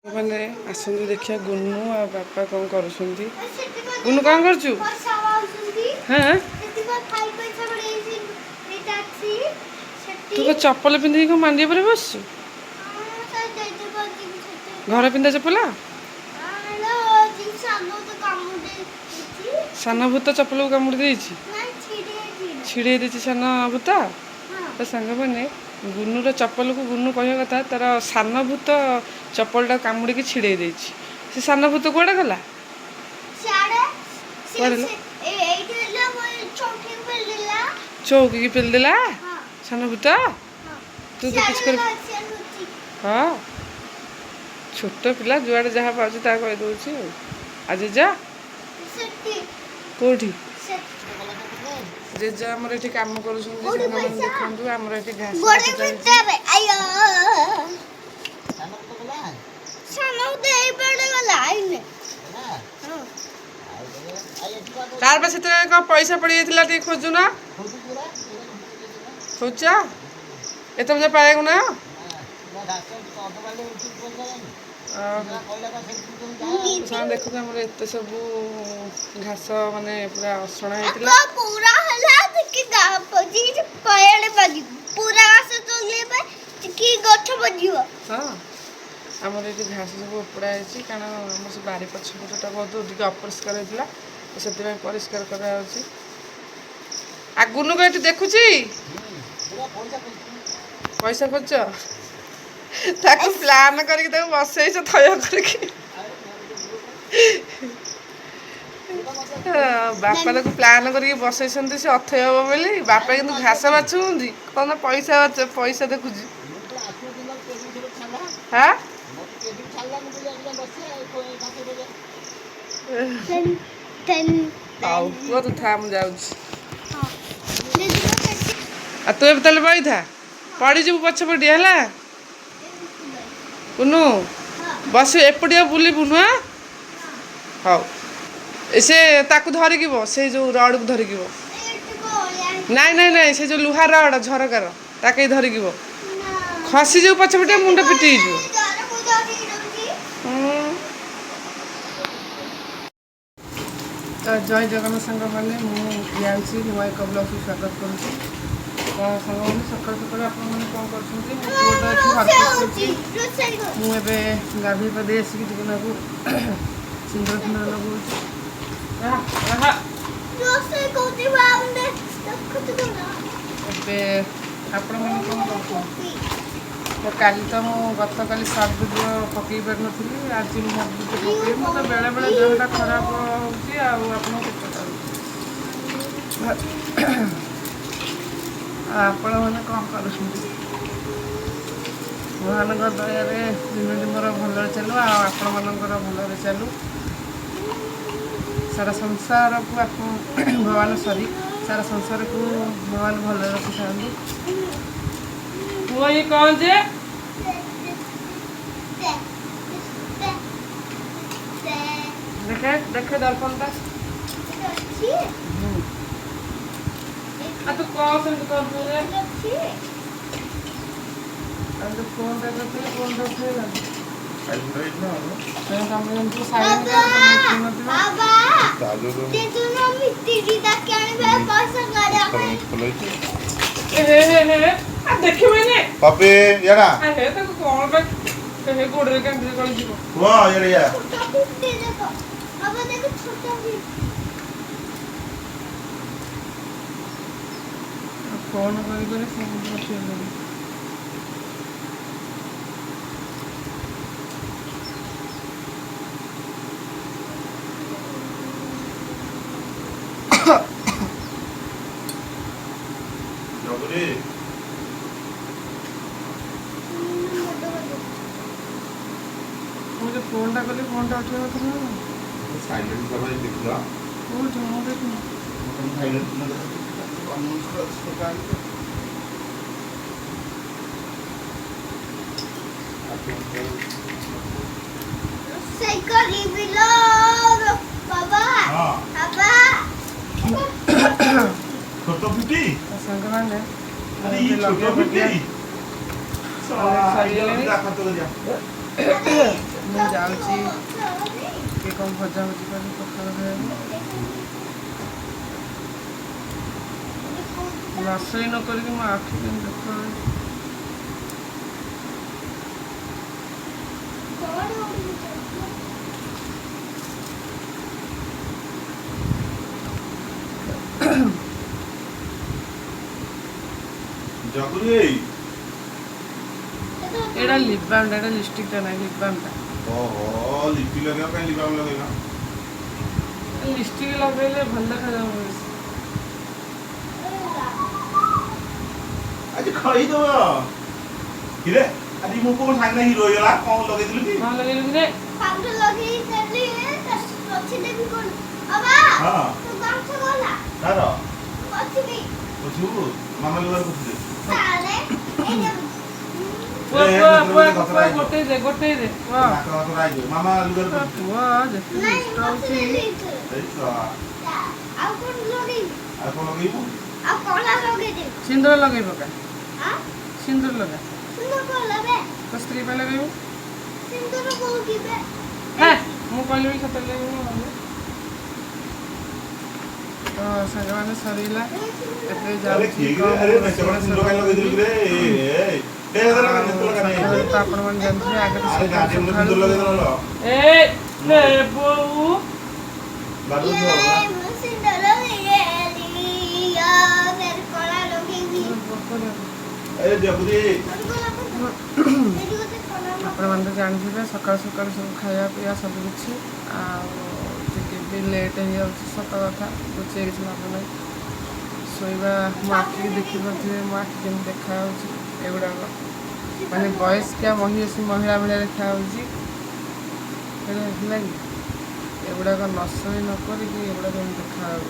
मैंने आसନ୍ତୁ ଦେଖିଆ गुन्नू आ बापा कौन करुछंती। गुन्नू कौन करछु? हाँ तू को चप्पल पिंधि को मांडिया पर बसछु? घर पिंधा चप्पल? सान भूत चप्पल को कामुड़ी देछि? छिड़े देछि सान भूत? तो सांग मैंने गुन्नूर चप्पल को गुन्नू कहवा कथा तार सान भूत चप्पलटा कामुड़ी की छिड़े देछि। से सान भूत कुआडे गला? चौकी की पेल देला सान भूत? तू तो कुछ कर हाँ छोट पिला जुआड़े जहाँ पाଉଛି ता कहि दउछि। आज जा कोठी जेजा हमर एठी काम करूछन जे मन देखंतु हमर एठी घास आयो सानो देई पड़े गला आइने तार पास एते का पैसा पड़ी जाइतिला ती खोजु ना खोजा एते मुझे पाएगु ना देखो हमर एते सब घास माने पूरा असणा हेतिला पूरा हला कि गा पजी पयले पजी पूरा घास तोले पे कि गछ बजियो। हां हमर एटी घास सब उपड़ा हेछि कारण हमर से बारी पछपटटा बहुत अधिक अपरिष्कार हेतिला सेति में परिष्कार करा होछि। आ गुनु को एटी देखुछि पैसा खोज ताको प्लान करके ताको बसैछ थय करके बापा ताको प्लान करके बसैछन्ती से अथय हो बोली बापा किंतु घास बाछुंदी कोन पैसा पैसा देखुछि। हां आओ वो तो था हम जाउछ आ तू अब तले बई था पड़ी जब पछ पड़ी हला कुनु बस एपटिया बुली बुनु हाउ से ताकू धरिकी बो से जो रड को धरिकी बो नाइ नाइ नाइ से जो लुहा रड झरकार ताके धरिकी बो खसी जो पछ पटे मुंड पिटी जो जय जगन्नाथ संग मैंने मुझे नुआ एक ब्लॉग से स्वागत करुँगी। सांग मैंने सकाल सकाल आपने कौन कर गाधी पाधे आसिक जीवन को सिंदूर फिंदूर लगो आपण मैंने कौन कर काली तो गत काली सात भिडियो पकई पार नी आज मुझे पकई मत बेले बेले देहटा खराब होपण आपण मैंने कौन कर भगवान दया दिन मोर भल चलू आपण मानकर भल चलू सारा संसार को आप भगवान सॉरी सारा संसार को भगवान भल रखी था। वो ये कौन जे देखे देखे दर्पण ता आ तू कौन से कर तू रे अब तो कौन थे ना साइलेंट ना मैं काम में तो साइलेंट कर तो बाबा ते तू ना मिट्टी दी दा केने बे पैसा गाड़ा हे आ देखि मैंने पापे यारा हे तो कौन बे हे गोडरे केंद्र कर जीवो वाह यार या मिट्टी देखो बाबा देखो छोटा भी कौन करे फोन रखे ले जबरे मुझे फोन टा उठेगा तो ना साइलेंट कर भाई देख ला वो जो हो देखो साइलेंट ना अनुष्का सरकार साइकिल बिलो बाबा हां बाबा छोटो फुटी संग माने अरे ये छोटो फुटी साला ये देखा तो जा ଯାଉଛି କିଏ କ'ଣ ଭଜାଭଜି କରି ପଖାଳ ଖାଇବାକୁ। ରୋଷେଇ ନ କରିକି ମୋ ଆଖି କେମିତି ଦେଖାଯାଉଛି। ଜଗୁରି ଏଇଟା ଲିପ୍ ବାମ୍ଟା, ଏଇଟା ଲିପଷ୍ଟିକ୍ଟା ନାହିଁ, ଲିପ୍ ବାମ୍ଟା। ଓହୋ ଲିପି ଲଗେଇବା ପାଇଁ ଲିପ୍ ବାମ୍ ଲଗେଇବା। ଲିପଷ୍ଟିକ୍ ଲଗେଇଲେ ଭଲ ଦେଖାଯାଉ। ଆଜି ଖଇଦବ କିରେ ଆଜି ମୁଁ କୋଉ ସାଙ୍ଗେ ହିରୋ ହେଇଗଲା କଣ ଲଗେଇଥିଲୁ କି? କ'ଣ ଲଗେଇଲୁ କିରେ? ପାଉଡର ଲଗେଇ ଦେଲି ଅଛି ଦେବି କୋନ ବାବା ହଁ ତୁ ଗାଁଛ ଗଲା ତାର ଅଛି ବି ବୁଝିବୁ ମାମା ଲୁଗାରେ ବୁଝିଦେ। ତାରେ ଗୋଟେ ଦେ ଗୋଟେ ଦେ ନାକ ରାଇଜ ମାମା ଲୁଗାରେ ବୁଝିଦେ। ପୁଅ ଯେତେ ନାଇଁ ଦୁଷ୍ଟ ମତେ ହଉଛି। ଦେଇଛୁ ଏଇ ତ ଆଉ କୋନ ଲଗେଇ ଆଉ କଣ ଲଗେଇବୁ? ଆଉ କଳା ଲଗେଇ ଦେ ସିନ୍ଦୁର ଲଗେଇ ପକା, ହାଁ ସିନ୍ଦୁର ଲଗା। ସୁନ୍ଦର କଲା ବେ ତୋ ସ୍ତ୍ରୀ ପାଇଁ ଲଗେଇବୁ। ସୁନ୍ଦର କୋଉ କିବେ ମୁଁ କହିଲି ବି ସତରେ ଲଗେଇବୁ। ତ ସାଙ୍ଗମାନେ ସରିଲା ଏବେ ଆରେ ଯାଉଛି କିଏ ଆରେ ମେଚବଡ ସିନ୍ଦୁର କାଇଁ ଲଗେଇଥିଲୁ କିରେ? ଏ ହଜାର ଟଙ୍କା ନେତ ଲଗା ନାହିଁ। ସକାଳୁ ତ ଆପଣମାନେ ଜାଣିଥିବେ ଆଗରେ ଆରେ ଗାଁଠି ମୁଁ ସିନ୍ଦୁର ଲଗେଇଦେଲ ବୋଉ ବାବୁ ଏ ଝିଅ ମୁଁ ସୁନ୍ଦର ଲଗେଇଲି ୟା ତେର କଳା ଲଗେଇବି ଏ ଜଗୁରି ଆପଣମାନେ ତ ଜାଣିଥିବେ ସକାଳୁ ସକାଳୁ ସବୁ ଖାଇବା ପିଇବା ସବୁ କିଛି ଆଉ ଟିକେ ବି ଲେଟ୍ ହେଇଯାଉଛି ସତ କଥା ବୁଝିବା କିଛି ଲାଭ ନାହିଁ। ଶୋଇବା ମୋ ଆଖିକି ଦେଖିପାରୁଥିବେ ମୋ ଆଖି କେମିତି ଦେଖାଯାଉଛି ଏଗୁଡ଼ାକ ମାନେ ବୟସ୍କିଆ ମହିଳା ଭଳିଆ ଦେଖାଯାଉଛି ହେଲା କି ଏଗୁଡ଼ାକ ନ ଶୋଇ ନ କରିକି ଏଗୁଡ଼ାକ ଏମିତି ଦେଖାଯାଉଛି।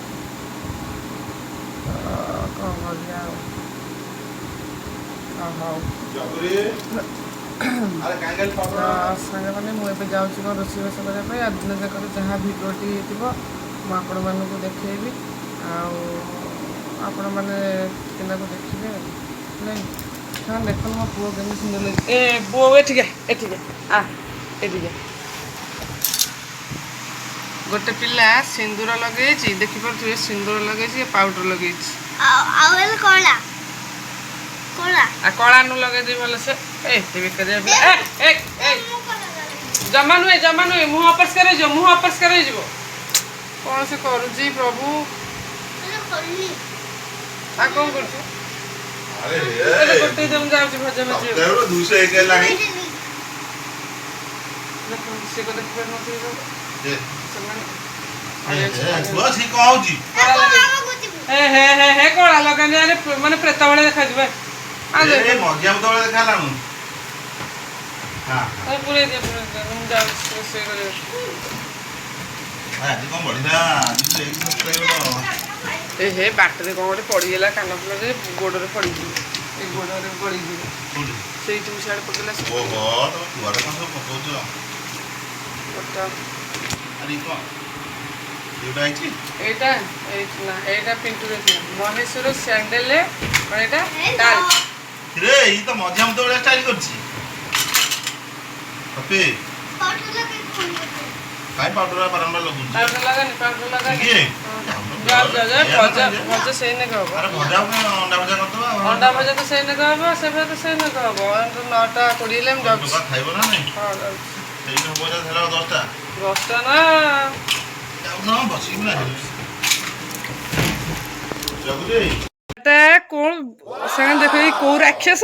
ତ କ'ଣ କରିବା ଆଉ ହଉ ଜଗୁରି ଆରେ କାଇଁ କାଇଁ ତ ପାପଡ଼ ସାଙ୍ଗମାନେ ମୁଁ ଏବେ ଯାଉଛି କ'ଣ ରୋଷେଇବାସ କରିବା ପାଇଁ ଆଉ ଦିନ ଯାକର ଯାହା ଭିଡ଼ିଓଟି ହେଇଥିବ ମୁଁ ଆପଣମାନଙ୍କୁ ଦେଖେଇବି ଆଉ ଆପଣମାନେ ଟିକେନାକୁ ଦେଖିବେ ନାଇଁ ସେମାନେ ଦେଖନ୍ତୁ ମୋ ପୁଅ କେମିତି ସୁନ୍ଦର ଲାଗେ। ଏ ପୁଅ ଏଠିକା ଏଠିକା ଗୋଟେ ପିଲା ସିନ୍ଦୁର ଲଗେଇଛି ଦେଖିପାରୁଥିବେ ସିନ୍ଦୁର ଲଗେଇଛି ପାଉଡର ଲଗେଇଛି ଆଉ ହେଲେ କଳା କଳା ଆଉ କଳା ନୁ ଲଗେଇଦେବି ଭଲସେ ଏତେ ବେକାରିଆ ପିଲା ମୁଁ କଳା ଲଗେଇବି ଜମା ନୁହେଁ ମୁହଁ ଅପରିଷ୍କାର ହେଇଯିବ କ'ଣ ସେ କରୁଛି ପ୍ରଭୁ। ମାନେ ଖୋଲି ଆଉ କ'ଣ କରୁଛୁ? ଆରେ ଗୋଟେ ମୁଁ ଯାଉଛି ଭଜା ଭଜି ସପ୍ତାହରୁ 201 ହେଲାଣି। ଦେଖନ୍ତୁ ସେ କଥା ଦେଖିପାରୁନଥିବେ ସବୁ ସେମାନେ ଛୁଆ ସେ କଣ ହଉଛି? ହେ କଳା ଲଗାନି ଆରେ ମାନେ ପ୍ରେତ ଭଳିଆ ଦେଖାଯିବ। ଏ ମଝିଆ ମୁତବେଳେ ଦେଖା ହେଲାଣି। ପୁରେଇ ଦିଅ ମୁଁ ଯାଉଛି ରୋଷେଇ କରିବାକୁ। ଆଜି କଣ ବଢିଲା ହେ ବାଟରେ କ'ଣ ଗୋଟେ ପଡ଼ିଗଲା କାନ ଫୁଲରେ ଗୋଡ଼ରେ ପଡ଼ିଯିବ ଏଇ ଗୋଡ଼ରେ ପଡ଼ିଯିବ ସେଇଠି ମୁଁ ସିଆଡ଼େ ପକେଇଲା ଓହୋ ତମ ଛୁଆରେ କଣ ସବୁ ପକଉଛ? ଆରେ କଣ ଏଇଟା ହେଇଛି? ଏଇଟା ନା ଏଇଟା ପିଣ୍ଟୁରେ ଥିଲା ମହେଶ୍ୱର ସ୍ୟାଣ୍ଡେଲ କ'ଣ ଏଇଟା ଟାଲ୍କ। ରେ ଏଇ ତ ମଝିଆ ମୁତବେଳେ ଷ୍ଟାଇଲ କରିଛି। ଆପେ କାଇଁ ପାଉଡର ବାରମ୍ବାର ଲଗୁଛି? ପାଉଡର ଲଗାନି କିଏ? ଭଜା ସେଇ ନେକା ହବ। ଆରେ ଭଜା ଅଣ୍ଡା ଭଜା କରିଦବା। ଅଣ୍ଡା ଭଜା ତ ସେଇ ନେକା ହବ ସେ ଭଜା ତ ସେଇ ନେକା ହବ 9ଟା 20 ହେଲେ ମୁଁ ଯାଉଛି। ଖାଇବ ନା ନାଇଁ? ହଁ ଯାଉଛି। ସେଇଟା ଭଜା ହେଲା 10ଟା 10ଟା ନା ଯାଉନ ବସିକି ନା ଜଗୁରି ଏଟା କ'ଣ ସାଙ୍ଗେ ଦେଖ ଏଇ କୋଉ ରାକ୍ଷସ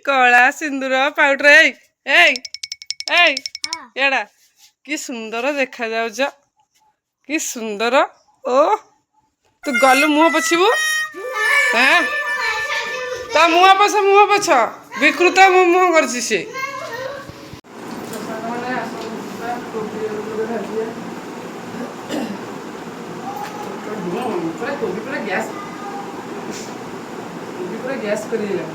କଳା ସିନ୍ଦୁର ପାଉଡର ଏଇ ଏଇଟା କି ସୁନ୍ଦର ଦେଖାଯାଉଛ କି ସୁନ୍ଦର। ଓ ତୁ ଗଲୁ ମୁହଁ ପୋଛିବୁ ହଁ ତା ମୁହଁ ପୋଛ ବିକୃତ ମୁହଁ କରିଛି ସେ। ପୁରା ଗ୍ୟାସ୍ କରିଦେଲା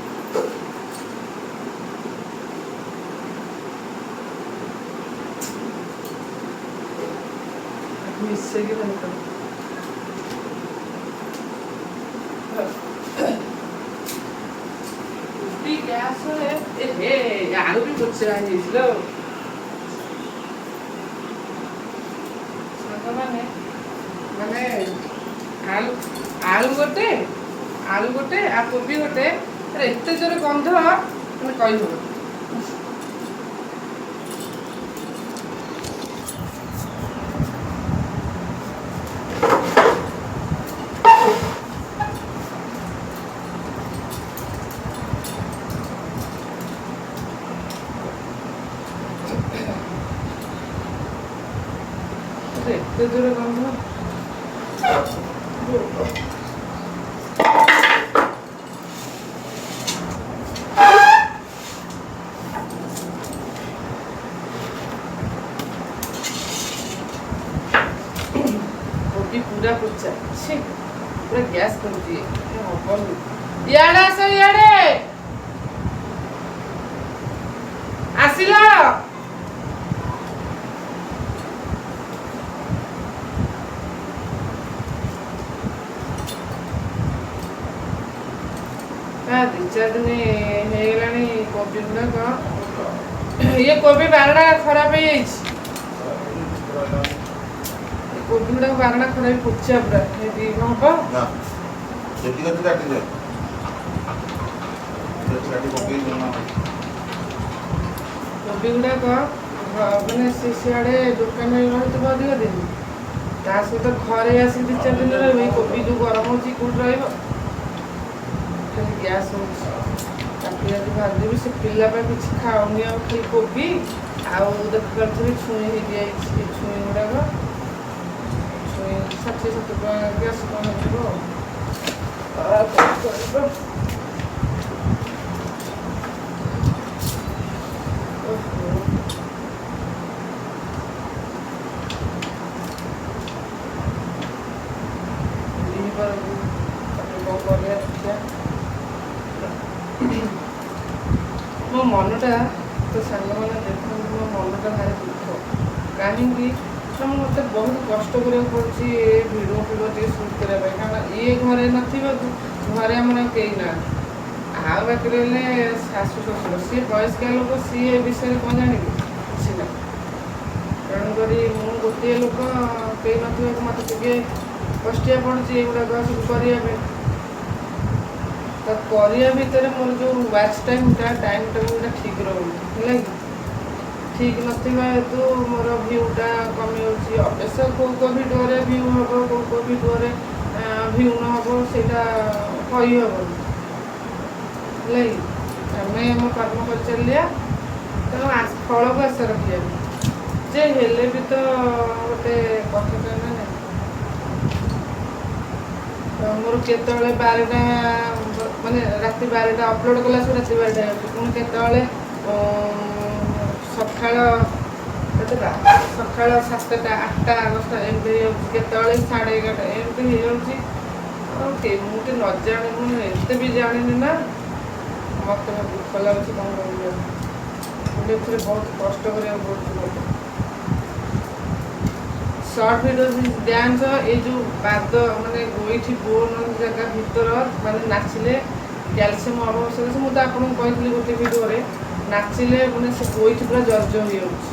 ମିଶେଇକି ଗ୍ୟାସ୍ ଆଳୁ ବି ପୋଚା ହେଇଯାଇଥିଲା ଆଉ ସାଙ୍ଗମାନେ ମାନେ ଆଳୁ ଗୋଟେ ଆଉ କୋବି ଗୋଟେ ଏତେ ଜୋରେ ଗନ୍ଧ ମାନେ କହିହବନି। ଏତେ ଜୋରେ ଗନ୍ଧ କୋବି ପୁରା ପୋଚା ପୁରା ଗ୍ୟାସ୍ କରୁଛି ହବନି। ଇଆଡେ ଆସ ଇଆଡେ ଆସିଲ। ଦି ଚାରି ଦିନ ହେଇଗଲାଣି କୋବି ଗୁଡାକ ଇଏ କୋବି ବାରଣା ଖରାପ ହେଇଯାଇଛି। କୋବି ଗୁଡାକ ବାରଣା ଖରାପ ପୋଚା ପୁରା ହବ କୋବି ଗୁଡାକ ମାନେ ସିଆଡେ ଦୋକାନରେ ରହିଥିବ ଅଧିକ ଦିନ ତା ସହିତ ଘରେ ଆସି 2-4 ଦିନ ରହିବ। ଏଇ କୋବି ଯୋଉ ଗରମ ହଉଛି କୋଉଠି ରହିବ ଖାଲି ଗ୍ୟାସ୍ ହେଉଛି। ତାକୁ ଯଦି ଭାଜିବି ସେ ପିଲା ପାଇଁ କିଛି ଖାଉନି ଆଉ ଖାଲି କୋବି ଆଉ ଦେଖିପାରୁଥିବେ ଛୁଇଁ ହେଇଯାଇଛି। ଛୁଇଁ ଗୁଡ଼ାକ ଛୁଇଁ 60-70 ଟଙ୍କା କି 80 ଟଙ୍କା ହେଇଯିବ ଆଉ କରିବ। ମୋ ମନଟା ତ ସାଙ୍ଗମାନେ ଦେଖନ୍ତି ମୋ ମନଟା ଭାରି ଦୁଃଖ କାହିଁକି ନା ମୋତେ ବହୁତ କଷ୍ଟ କରିବାକୁ ପଡ଼ୁଛି ଏ ଭିଡ଼ିଓ ଟିକେ ସୁଟ୍ କରିବା ପାଇଁ। କାରଣ ଇଏ ଘରେ ନଥିବାକୁ ଘରେ ଆମର କେହି ନାହାନ୍ତି। ଆଉ ବାକି ରହିଲେ ଶାଶୁ ଶ୍ୱଶୁର ସିଏ ବୟସ୍କା ଲୋକ ସିଏ ଏ ବିଷୟରେ କ'ଣ ଜାଣିବେ କିଛି ନାହିଁ। ତେଣୁକରି ମୁଁ ଗୋଟିଏ ଲୋକ କେହି ନଥିବାକୁ ମୋତେ ଟିକେ କଷ୍ଟିଆ ପଡ଼ୁଛି ଏଗୁଡ଼ାକ ସବୁ କରିବା ପାଇଁ। ତ କରିବା ଭିତରେ ମୋର ଯେଉଁ ୱାଚ୍ ଟାଇମ୍ଟା ଟେବୁଲ୍ଟା ଠିକ୍ ରହୁନି ହେଲା କି ଠିକ୍ ନଥିବା ହେତୁ ମୋର ଭ୍ୟୁଟା କମିଯାଉଛି। ଅବଶ୍ୟ କେଉଁ ଭିଡ଼ିଓରେ ଭ୍ୟୁ ହେବ କେଉଁ ଭିଡ଼ିଓରେ ଭ୍ୟୁ ନ ହେବ ସେଇଟା କହିହେବନି ହେଲା କି ଆମେ ଆମ କର୍ମ କରିଚାଲିବା। ତେଣୁ ଫଳକୁ ଆଶା ରଖିବା ଯେ ହେଲେ ବି ତ ଗୋଟେ କଥା ନା ନାହିଁ। ମୋର କେତେବେଳେ 12ଟା ମାନେ ରାତି 12ଟା ଅପଲୋଡ଼ କଲାସୁ ରାତି 12ଟା ହେଉଛି। ପୁଣି କେତେବେଳେ ସକାଳ କେତେଟା ସକାଳ 7ଟା 8ଟା 10ଟା ଏମିତି ହେଇଯାଉଛି। କେତେବେଳେ 11:30 ଏମିତି ହେଇଯାଉଛି। ଆଉ ମୁଁ ଟିକେ ନ ଜାଣି ମୁଁ ଏତେ ବି ଜାଣିନି ନା ମୋତେ ଦୁଃଖ ଲାଗୁଛି କ'ଣ କରିବି। ମୁଁ ଏଥିରେ ବହୁତ କଷ୍ଟ କରିବାକୁ ପଡ଼ୁଛି ମୋତେ। ସର୍ଟ ଭିଡ଼ିଓ ଡ୍ୟାନ୍ସ ଏଇ ଯେଉଁ ପାଦ ମାନେ ଗୋଇଠି ବୋନ୍ ଜାଗା ଭିତର ମାନେ ନାଚିଲେ କ୍ୟାଲସିୟମ୍ ଅଭାବ ସକାଶେ ମୁଁ ତ ଆପଣଙ୍କୁ କହିଥିଲି ଗୋଟେ ଭିଡ଼ିଓରେ ନାଚିଲେ ମାନେ ସେ ଗୋଇଠି ପୁରା ଜର୍ଜ ହେଇଯାଉଛି।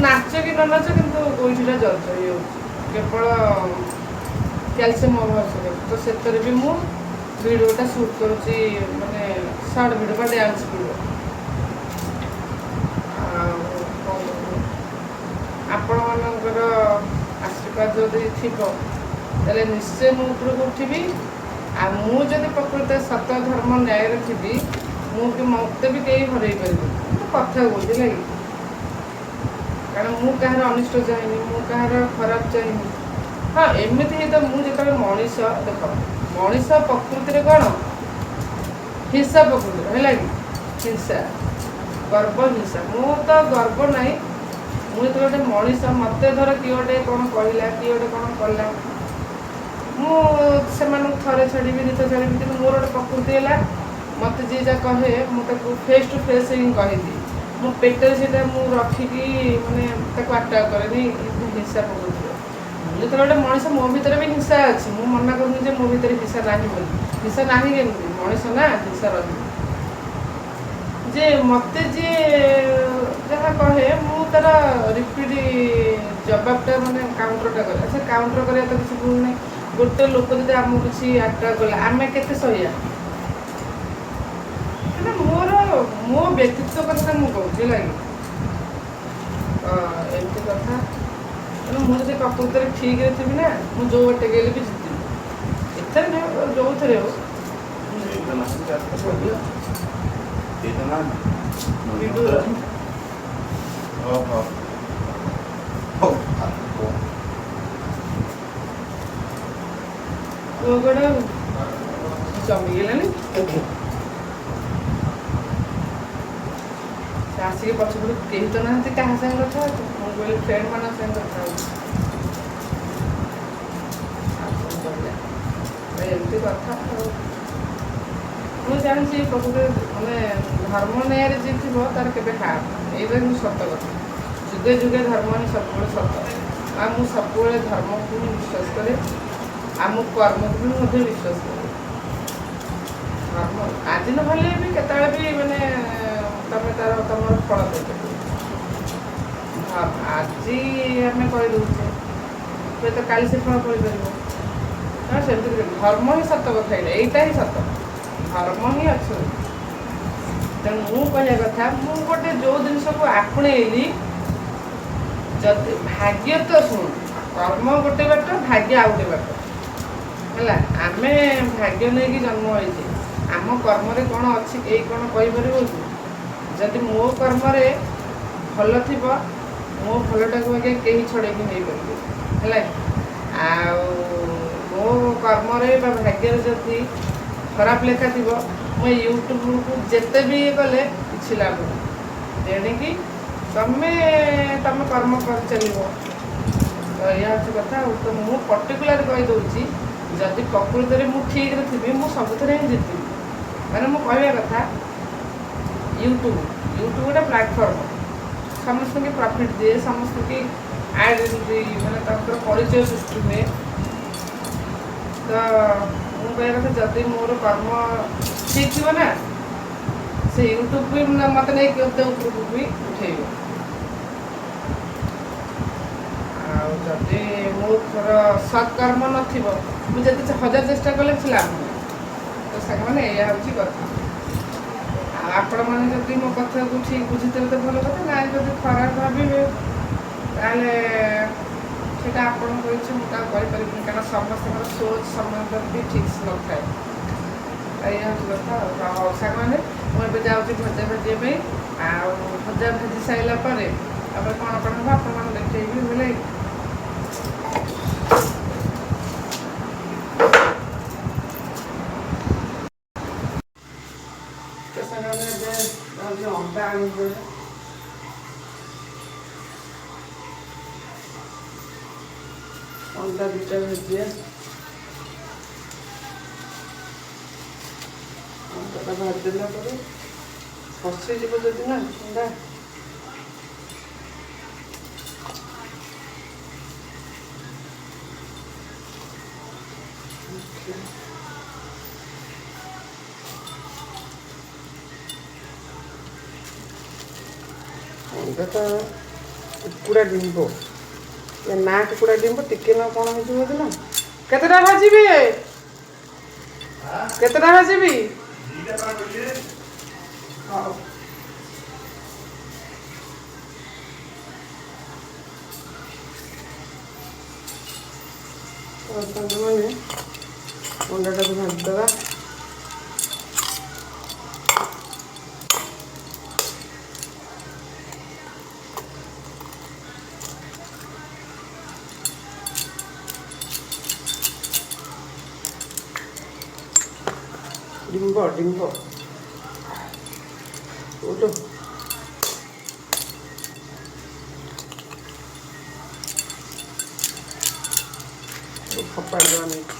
ନାଚ କି ନ ନାଚ କିନ୍ତୁ ଗୋଇଠିଟା ଜର୍ଜ ହେଇଯାଉଛି କେବଳ କ୍ୟାଲସିୟମ୍ ଅଭାବ ସକାଶେ। ତ ସେଥିରେ ବି ମୁଁ ଭିଡ଼ିଓଟା ସୁଟ୍ କରୁଛି ମାନେ ସର୍ଟ ଭିଡ଼ିଓ ବା ଡ୍ୟାନ୍ସ ଭିଡ଼ିଓ। ଆଉ ଆପଣମାନଙ୍କର ଆଶୀର୍ବାଦ ଯଦି ଥିବ ତାହେଲେ ନିଶ୍ଚୟ ମୁଁ ଉପରକୁ ଉଠିବି। ଆଉ ମୁଁ ଯଦି ପ୍ରକୃତ ସତ ଧର୍ମ ନ୍ୟାୟରେ ଥିବି ମୋତେ ବି କେହି ହରେଇ ପାରିବେନି। ମୁଁ କଥା କହୁଛି ଲାଗି କାରଣ ମୁଁ କାହାର ଅନିଷ୍ଟ ଚାହିଁନି ମୁଁ କାହାର ଖରାପ ଚାହିଁନି। ହଁ ଏମିତି ହିଁ ତ ମୁଁ ଯେତେବେଳେ ମଣିଷ ଦେଖ ମଣିଷ ପ୍ରକୃତିରେ କ'ଣ ହିଂସା ପ୍ରକୃତିରେ ହେଲା କି ହିଂସା ଗର୍ବ ହିଂସା। ମୁଁ ତ ଗର୍ବ ନାହିଁ। ମୁଁ ଯେତେବେଳେ ଗୋଟେ ମଣିଷ ମୋତେ ଧର କିଏ ଗୋଟେ କ'ଣ କହିଲା କିଏ ଗୋଟେ କ'ଣ କଲା ମୁଁ ସେମାନଙ୍କୁ ଥରେ ଛାଡ଼ିବି ଦୁଇଥର ଛାଡ଼ିବି। କିନ୍ତୁ ମୋର ଗୋଟେ ପ୍ରକୃତି ହେଲା ମୋତେ ଯିଏ ଯାହା କହେ ମୁଁ ତାକୁ ଫେସ୍ ଟୁ ଫେସ୍ ହିଁ କହିଦିଏ। ମୋ ପେଟରେ ସେଇଟା ମୁଁ ରଖିକି ମାନେ ତାକୁ ଆଟାକ୍ କରେନି ହିଂସା ପ୍ରକୃତିରେ। ଯେତେବେଳେ ଗୋଟେ ମଣିଷ ମୋ ଭିତରେ ବି ହିଂସା ଅଛି। ମୁଁ ମନା କରୁନି ଯେ ମୋ ଭିତରେ ହିଂସା ନାହିଁ ବୋଲି। ହିଂସା ନାହିଁ କେମିତି ମଣିଷ ନା ହିଂସା ରହିବ। ଯେ ମତେ ଯିଏ ଯାହା କହେ ମୁଁ ତାର ରିପିଟ୍ ଜବାବଟା ମାନେ କାଉଣ୍ଟରଟା କରେ। ସେ କାଉଣ୍ଟର କରିବା ତ କିଛି ଭୁଲ ନାହିଁ। ଗୋଟେ ଲୋକ ଯଦି ଆମକୁ କିଛି ଆଟାକ୍ କଲା ଆମେ କେତେ ସହିବା? ମାନେ ମୋ ବ୍ୟକ୍ତିତ୍ୱ କଥା ମୁଁ କହୁଛି ହେଲା କି ଏମିତି କଥା। ତେଣୁ ମୁଁ ଯଦି ପ୍ରକୃତରେ ଠିକ୍ରେ ଥିବି ନା ମୁଁ ଯେଉଁ ବାଟେ ଗଲେ ବି ଜିତିବି। ଏଥିରେ ନୁହେଁ ଯେଉଁଥିରେ ହଉ ଗୋଟେ ଜମିଗଲାନି। ସେ ଆସିକି ପଛପଟୁ କେହି ତ ନାହାନ୍ତି କାହା ସାଙ୍ଗେ କଥା ହଉଛି। ମୁଁ କହିଲି ଫ୍ରେଣ୍ଡ ମାନଙ୍କ ସାଙ୍ଗେ କଥା ହଉଛି। ଆଉ କ'ଣ କରିବା ଏମିତି କଥା ଆଉ। ମୁଁ ଜାଣିଛି ପ୍ରକୃତରେ ମାନେ ଧର୍ମ ନ୍ୟାୟରେ ଯିଏ ଥିବ ତାର କେବେ ହାର ନାହିଁ। ଏଇଟା କିନ୍ତୁ ସତ କଥା। ଯୁଗେ ଯୁଗେ ଧର୍ମ ହିଁ ସବୁବେଳେ ସତ। ଆଉ ମୁଁ ସବୁବେଳେ ଧର୍ମକୁ ହିଁ ବିଶ୍ୱାସ କରେ। ଆମ କର୍ମକୁ ବି ମଧ୍ୟ ବିଶ୍ୱାସ କରେ। ଧର୍ମ ଆଜି ନହେଲେ ବି କେତେବେଳେ ବି ମାନେ ତମେ ତମର ଫଳ ପାଇପାରିବ। ଆଜି ଆମେ କହିଦେଉଛେ ହୁଏତ କାଲି ସେ ଫଳ କରିପାରିବ। ସେମିତି ଧର୍ମ ହିଁ ସତ କଥା। ଏଇଟା ହିଁ ସତ। ଧର୍ମ ହିଁ ଅଛି। ତେଣୁ ମୁଁ କହିବା କଥା ମୁଁ ଗୋଟେ ଯେଉଁ ଜିନିଷକୁ ଆପଣେଇଲି ଯଦି ଭାଗ୍ୟ ତ ଶୁଣ କର୍ମ ଗୋଟେ ବାଟ ଭାଗ୍ୟ ଆଉ ଗୋଟେ ବାଟ ହେଲା। ଆମେ ଭାଗ୍ୟ ନେଇକି ଜନ୍ମ ହେଇଛେ। ଆମ କର୍ମରେ କ'ଣ ଅଛି କେହି କ'ଣ କହିପାରିବ କି? ଯଦି ମୋ କର୍ମରେ ଭଲ ଥିବ ମୋ ଭଲଟାକୁ ଆଗେ କେହି ଛଡ଼େଇକି ନେଇପାରିବେ ହେଲା। ଆଉ ମୋ କର୍ମରେ ବା ଭାଗ୍ୟରେ ଯଦି ଖରାପ ଲେଖା ଥିବ ମୁଁ ୟୁଟ୍ୟୁବକୁ ଯେତେ ବି ଇଏ କଲେ କିଛି ଲାଭ ନାହିଁ। ତେଣିକି ତମ କର୍ମ କରିଚାଲିବ। ତ ଏଇଆ ହେଉଛି କଥା। ଆଉ ତ ମୁଁ ପର୍ଟିକୁଲାର କହିଦେଉଛି ଯଦି ପ୍ରକୃତରେ ମୁଁ ଠିକ୍ରେ ଥିବି ମୁଁ ସବୁଥିରେ ହିଁ ଜିତିବି। ମାନେ ମୁଁ କହିବା କଥା ୟୁଟ୍ୟୁବ୍ ଗୋଟେ ପ୍ଲାଟଫର୍ମ ସମସ୍ତଙ୍କୁ ପ୍ରଫିଟ୍ ଦିଏ। ସମସ୍ତଙ୍କୁ ଆଇଡେଣ୍ଟିଟି ମାନେ ତାଙ୍କର ପରିଚୟ ସୃଷ୍ଟି ହୁଏ। ତ ମୁଁ କହିବା କଥା ଯଦି ମୋର କର୍ମ ଠିକ୍ ଥିବ ନା ସେ ୟୁଟ୍ୟୁବ୍ ବି ମୋତେ ନେଇ କେତେ ଉପରକୁ ବି ଉଠେଇବ। ଆଉ ଯଦି ମୋର ସତ୍କର୍ମ ନଥିବ ମୁଁ ଯେତେ ହଜାର ଚେଷ୍ଟା କଲେ କିଛି ଲାଭ ନାହିଁ। ତ ସାଙ୍ଗମାନେ ଏଇଆ ହେଉଛି କଥା। ଆଉ ଆପଣମାନେ ଯଦି ମୋ କଥାକୁ ଠିକ୍ ବୁଝିଦେବେ ତ ଭଲ କଥା। ନାଇଁ ଯଦି ଖରାପ ଭାବିବେ ତାହେଲେ ସେଇଟା ଆପଣଙ୍କ ଇଚ୍ଛା। ମୁଁ ତାକୁ କହିପାରିବିନି କାରଣ ସମସ୍ତଙ୍କର ସୋଚ୍ ସମ୍ବନ୍ଧ ବି ଠିକ୍ ନଥାଏ। ଏଇଆ ହେଉଛି କଥା। ଆଉ ସାଙ୍ଗମାନେ ମୁଁ ଏବେ ଯାଉଛି ଭଜା ଭାଜିବା ପାଇଁ। ଆଉ ଭଜା ଭାଜି ସାରିଲା ପରେ ତାପରେ କ'ଣ ହେବ ଆପଣମାନଙ୍କୁ ଦେଖେଇବି ବୋଲେ ଅଣ୍ଡା ଆଣିବେ। ଅଣ୍ଡା ଦୁଇଟା ଭାଜିବା। ଅଣ୍ଡାଟା ଭାଜିଦେଲା ପରେ ଫସିଯିବ ଯଦି ନା ଅଣ୍ଡା ଅଣ୍ଡାଟା କୁକୁଡ଼ା ଡିମ୍ବ ନା କୁକୁଡ଼ା ଡିମ୍ବ ଟିକେ ନା କ'ଣ ହେଇଯିବ ଯଦି ନା। କେତେଟା ଭାଜିବି? କେତେଟା ଭାଜିବି? ହଉ। ସାଙ୍ଗମାନେ ଅଣ୍ଡାଟାକୁ ଭାଜିଦେବା। ଡିମ୍ବ ଉଠୁ ଫପାଡ଼ିଦେବା ନେଇକି।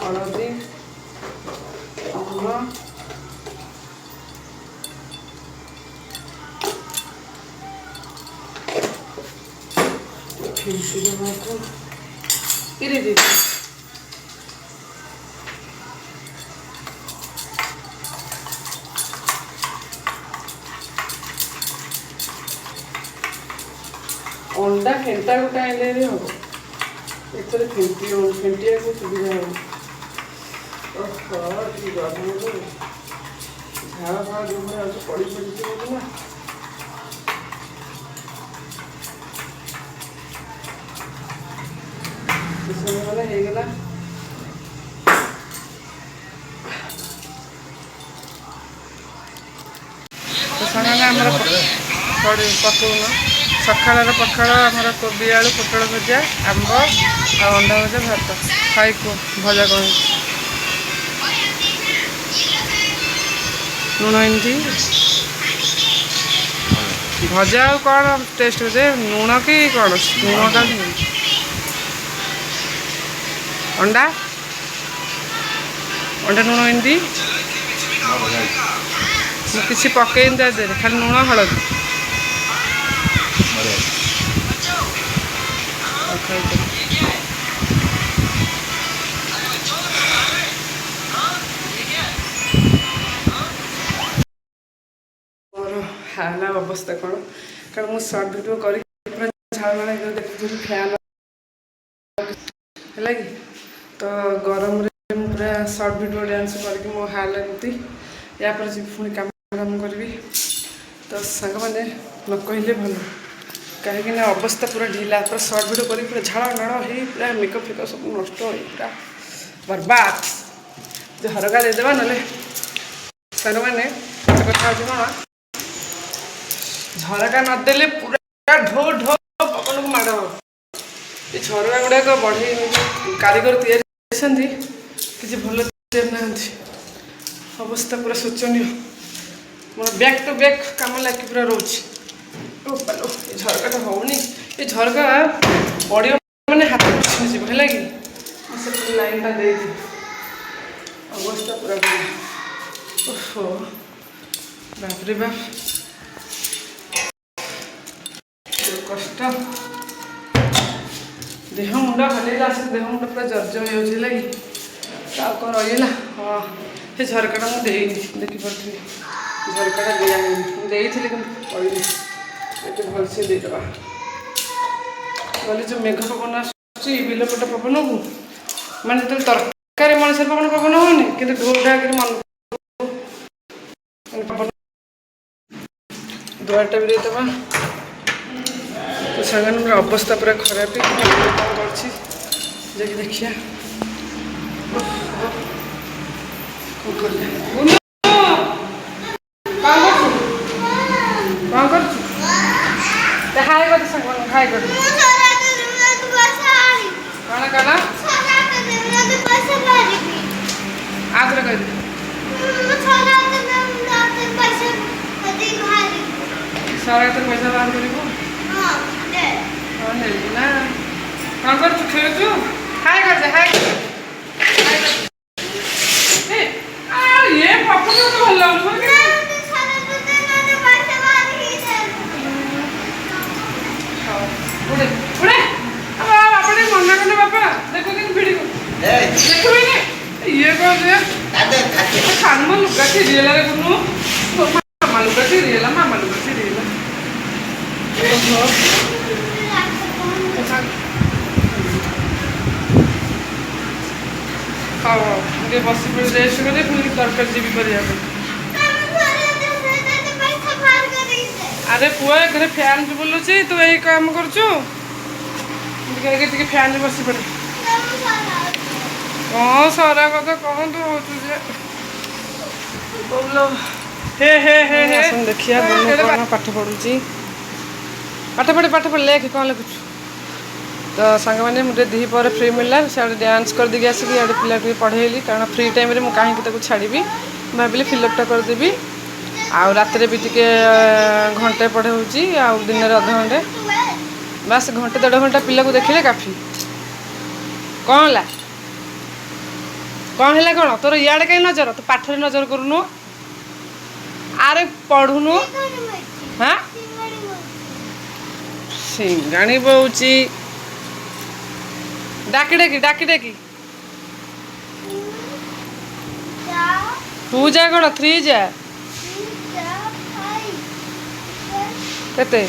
ହଳଦୀ ଲୁଣ ଫିଣ୍ଟି ଦେବାକୁ ଇରେ ଦେଇ ଅଣ୍ଡା ଫେଣ୍ଟା ଗୋଟେ ଆଣିଲେ ବି ହବ ଏଥିରେ ଫେଣ୍ଟିବାକୁ ସୁବିଧା ହବ। ଓହୋ ଟିକେ ଗରମକୁ ଝାଳ ଫାଳ ଯେଉଁଭଳିଆ ଅଛି ପଡ଼ି ପଡ଼ିଯିବ ନା। ସମୟ ହେଇଗଲା ସାଙ୍ଗରେ ଆମର ପକଉନ ସକାଳର ପଖାଳ ଆମର କୋବି ଆଳୁ ପୋଟଳ ଭଜା ଆମ୍ବ ଆଉ ଅଣ୍ଡା ଭଜା ଭାତ ଖାଇକୁ ଭଜା କ'ଣ ଲୁଣ ଏମିତି ଭଜା ଆଉ କ'ଣ ଟେଷ୍ଟ ହଉଛି ଲୁଣ କି କ'ଣ ଲୁଣଟା ଅଣ୍ଡା ଅଣ୍ଡା ଲୁଣ ଏମିତି କିଛି ପକେଇନି ତା ଦେହରେ ଖାଲି ଲୁଣ ହଳଦୀ ମୋର ହେଲା ଅବସ୍ଥା କ'ଣ କାରଣ ମୁଁ ସର୍ଟ ଭିଡ଼ିଓ କରିକି ପୁରା ଝାଳମାଳ ଦେଖୁଥିଲି ଫ୍ୟାନ୍ ହେଲା କି ତ ଗରମରେ ମୁଁ ପୁରା ସର୍ଟ ଭିଡ଼ିଓ ଡ୍ୟାନ୍ସ କରିକି ମୋ ହାଲ ଏମିତି ୟା ପରେ ଯିବି ପୁଣି କାମ କରିବି ତ ସାଙ୍ଗମାନେ ନ କହିଲେ ଭଲ କାହିଁକିନା ଅବସ୍ଥା ପୁରା ଢିଲା ପୁରା ସର୍ଟ ଭିଡ଼ିଓ କରିକି ପୁରା ଝାଳ ନାଳ ହେଇ ପୁରା ମେକଅପ୍ ଫେକଅପ୍ ସବୁ ନଷ୍ଟ ହେଇ ପୁରା ବର୍ବାଦ ଝରକା ଦେଇଦେବା ନହେଲେ ସାଙ୍ଗମାନେ ଗୋଟେ କଥା ହେଉଛି କ'ଣ ଝରକା ନଦେଲେ ପୁରା ଢୋ ଢୋ ପବନକୁ ମାଡ଼ ହେବ ଏ ଝରକା ଗୁଡ଼ାକ ବଢ଼େଇ କାରିଗର ତିଆରି କରିଛନ୍ତି କିଛି ଭଲ ତିଆରି ନାହାନ୍ତି ଅବସ୍ଥା ପୁରା ଶୋଚନୀୟ ମୋର ବ୍ୟାକ୍ ଟୁ ବ୍ୟାକ୍ କାମ ଲାଗି ପୁରା ରହୁଛି ଏ ଝରକାଟା ହେଉନି ଏ ଝରକା ପଡ଼ିବ ମାନେ ହାତ ଛିଡ଼ିଯିବ ହେଲା କି ସେ ଲାଇନ୍ଟା ଦେଇଛି ଅବସ୍ଥା ପୁରା ଓହୋ ବାପରେ ବାପ କଷ୍ଟ ଦେହ ମୁଣ୍ଡ ହଲେଇଲା ସେ ଦେହ ମୁଣ୍ଡ ପୁରା ଜର୍ଜର ହେଇଯାଉଛି ହେଲା କି ଆଉ କ'ଣ ରହିଲା ହଁ ସେ ଝରକାଟା ମୁଁ ଦେଇନି ଦେଖିପାରୁଥିଲି ଝରକାଟା ଦିଆ ହେଇନି ମୁଁ ଦେଇଥିଲି କିନ୍ତୁ କହିନି ଏତେ ଭଲସେ ଦେଇଦେବା ଗଲେ ଯେଉଁ ମେଘ ପବନ ଆସୁଛି ବିଲପଟ ପବନକୁ ମାନେ ଯେତେବେଳେ ତରକାରୀ ମଣିଷର ପବନ ହେଉନି କିନ୍ତୁ ଢୋ ଢାକିରି ମନ ପବନ ଦୁଆରଟା ବି ଦେଇଦେବା ତ ସାଙ୍ଗମାନଙ୍କର ଅବସ୍ଥା ପୁରା ଖରାପ କ'ଣ କରୁଛି ଯାଇକି ଦେଖିବା କ'ଣ କରୁଛୁ ହାଇ କରୁଛୁ ସାଙ୍ଗମାନଙ୍କୁ ହାଇ କରୁଛୁ କ'ଣ କ'ଣ ଆଉଥରେ କହିଦେବି ସାରା ତୋର ପଇସା ବାହାର କରିବୁ ହଁ ନେବୁ ନା କ'ଣ କରୁଛୁ ଖେଳୁଛୁ ହାଇ କରୁଛେ ହାଇ ଇଏ ପପୁ ମତେ ଭଲ ଲାଗୁନି ବାପା ଟିକେ ମନା କଲେ ବାପା ଦେଖ କିନ୍ତୁ ଭିଡ଼ିଓ ଦେଖିବିନି ଇଏ କ'ଣ ସାନ ଲୁଗା ଚିରିଗଲା ଦେଖୁନୁ ମାମା ଲୁଗା ଚିରିଗଲା ମାମା ଲୁଗା ଚିରିଗଲା ଓହୋ ହଉ ହଉ ଟିକେ ବସି ପଡ଼ି ରେଷ୍ଟ କରି ପୁଣି ତରକାରୀ ଯିବି କରିବା ପାଇଁ ଆରେ ପୁଅ ଘରେ ଫ୍ୟାନ୍ ବୁଲୁଛି ତୁ ଏଇ କାମ କରୁଛୁ ଟିକେ ଫ୍ୟାନ୍ରେ ବସି ପଡ଼େ କ'ଣ ସାରା କଥା କହନ୍ତୁ ହେଉଛୁ ଯେ ହେ ହେ ହେ ହେ ଦେଖିବା କ'ଣ ପାଠ ପଢ଼ୁଛି ପାଠ ପଢ଼ ଲେଖ କ'ଣ ଲେଖୁଛୁ ତ ସାଙ୍ଗମାନେ ମୁଁ ଟିକେ ଦୁଇ ପରେ ଫ୍ରି ମିଳିଲା ସିଆଡ଼େ ଡ୍ୟାନ୍ସ କରିଦେଇକି ଆସିକି ଇଆଡ଼େ ପିଲା ଟିକେ ପଢ଼େଇଲି କାରଣ ଫ୍ରି ଟାଇମ୍ରେ ମୁଁ କାହିଁକି ତାକୁ ଛାଡ଼ିବି ଭାବିଲି ଫିଲ୍ଅପ୍ଟା କରିଦେବି ଆଉ ରାତିରେ ବି ଟିକେ ଘଣ୍ଟେ ପଢ଼ଉଛି ଆଉ ଦିନରେ ଅଧଘଣ୍ଟେ ବାସ୍ ଘଣ୍ଟେ ଦେଢ଼ ଘଣ୍ଟା ପିଲାକୁ ଦେଖିଲେ କାଫି କ'ଣ ହେଲା କ'ଣ ହେଲା କ'ଣ ତୋର ଇଆଡ଼େ କାହିଁ ନଜର ତୁ ପାଠରେ ନଜର କରୁନୁ ଆରେ ପଢ଼ୁନୁ ହାଁ ସିଙ୍ଗାଣି ବଉଛି ଡାକି ଡାକି ତୁ ଯା କ'ଣ 3 ଯା କେତେ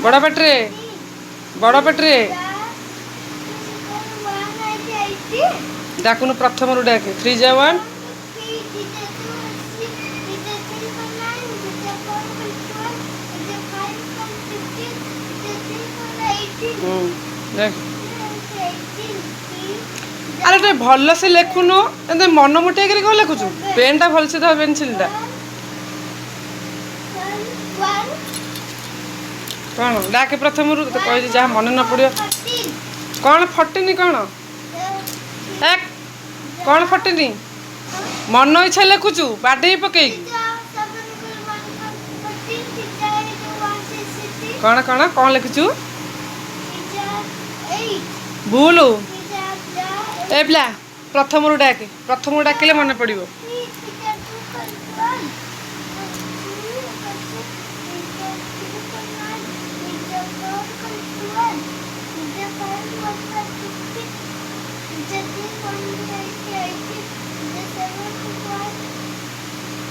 ବଡ଼ ପେଟରେ ଡାକୁନୁ ପ୍ରଥମରୁ ଡାକେ 3 ଯା 1 ଆରେ ଟିକେ ଭଲସେ ଲେଖୁନୁ ଏମିତି ମନ ମୁଟେଇକିରି କ'ଣ ଲେଖୁଛୁ ପେନ୍ଟା ଭଲସେ ଧର ପେନ୍ସିଲ୍ଟା କ'ଣ ଡାକେ ପ୍ରଥମରୁ ତତେ କହିଛି ଯାହା ମନେ ନ ପଡ଼ିବ କ'ଣ ଫଟିନି କ'ଣ କ'ଣ ଫଟିନି ମନ ଇଚ୍ଛା ଲେଖୁଛୁ ବାଡ଼େଇ ପକେଇକି କ'ଣ ଲେଖୁଛୁ ଭୁଲ ଏ ପିଲା ପ୍ରଥମରୁ ଡାକିଲେ ମନେ ପଡ଼ିବ